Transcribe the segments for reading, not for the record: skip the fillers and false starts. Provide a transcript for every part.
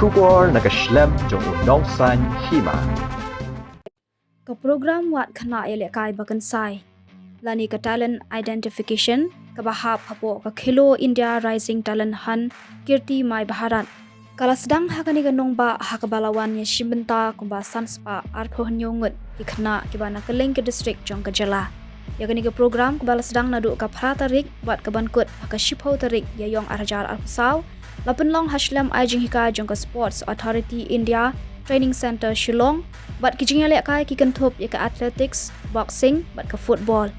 Shubor nakaslem jong udongsan Hima. Ka program wat Khynnah Ïalehkai bakansai. Lani ka talent identification ka bahap hapo ka Khelo India Rising Talent Han Kirti Mai Bharat. Kala Sdang hakani ka nongba hakabalawan ya shimbenta kumba sanspa artho hanyongut ki Khynnah ki bana keleng ke district jong ka jala. Ya kani ka program ka bala Sdang nadu ka pratarik wat ka bankut ka shipho tarik ya yong arjar arpsaw. Lapun long hashlam Ïalehkai jong ka Sports Authority India Training Center Shillong bat ki Ïalehkai ki kanthop ya ka athletics, boxing, bat ka football.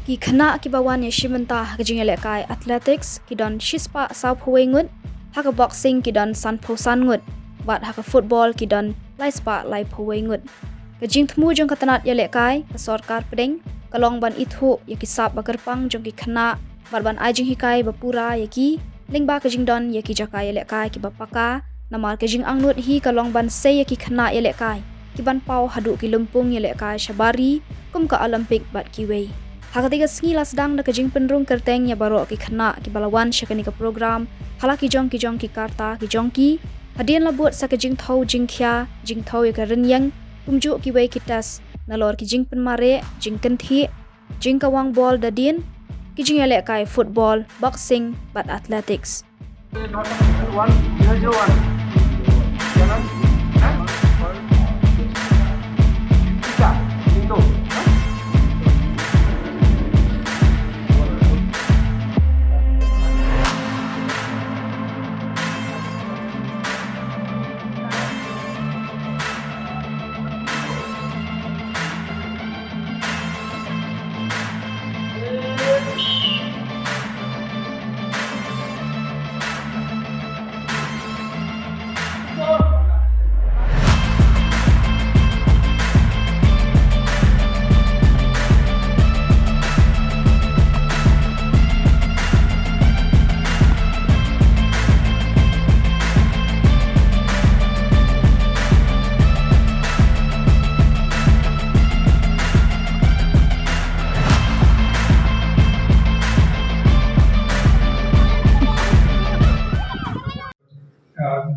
Ki Khynnah ki bawan ya shimenta ka Ïalehkai athletics ki don shispa saw phuwengut, ha ka boxing ki don san pho sangut, bat ha ka football ki don laispa lai phuwengut. Ka thmu jong ka tanat Ïalehkai ka sarkar pedeng ka long ban Ithuh ya ki sap bagarpang jong ki Khynnah bat ban Ïalehkai bapura ya ki lingba ka don ya ki jaka Ïalehkai ki bapaka namal ka angnut hi ka long ban say ya ki Khynnah Ïalehkai ki ban pau hadu ki lumpung Ïalehkai shabari kum ka Olympic bat ki wei. Hakatiga sngi Sdang na ka penrung kerteng ya baro ki Khynnah ki balawan syakani ka program hala ki jong ki karta ki jong ki hadian labut sa ka thau khya thau ya ka renyang kumju ki wei ki tas nalor ki penmare kanthi ka wang ball dadin ki Ïalehkai football, boxing, bat athletics.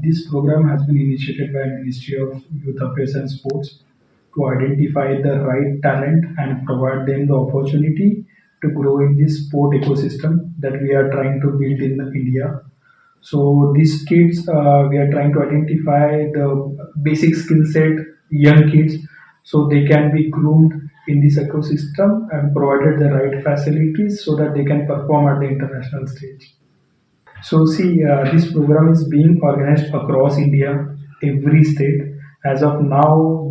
This program has been initiated by Ministry of Youth Affairs and Sports to identify the right talent and provide them the opportunity to grow in this sport ecosystem that we are trying to build in India. So these kids, we are trying to identify the basic skill set, young kids, so they can be groomed in this ecosystem and provided the right facilities so that they can perform at the international stage. So see, this program is being organized across India, every state. As of now,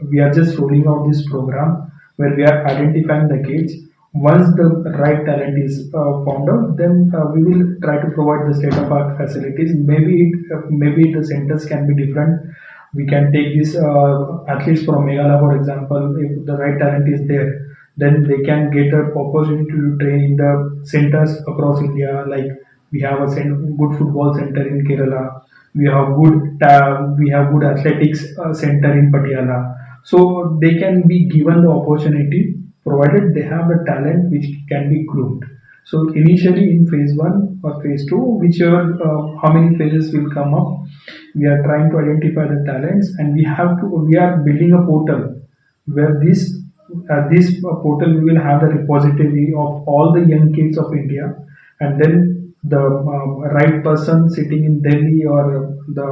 we are just rolling out this program where we are identifying the kids. Once the right talent is found out, then we will try to provide the state-of-art facilities. Maybe the centers can be different. We can take these athletes from Meghalaya, for example. If the right talent is there, then they can get an opportunity to train in the centers across India. Like we have a good football center in Kerala. We have good athletics center in Patiala. So they can be given the opportunity provided they have the talent which can be groomed. So initially in phase 1 or phase 2, whichever how many phases will come up, we are trying to identify the talents, and we are building a portal where this portal we will have the repository of all the young kids of India, and then the right person sitting in Delhi or the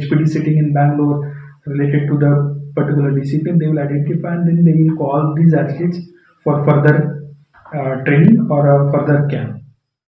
HPD sitting in Bangalore related to the particular discipline, they will identify and then they will call these athletes for further training or further camp.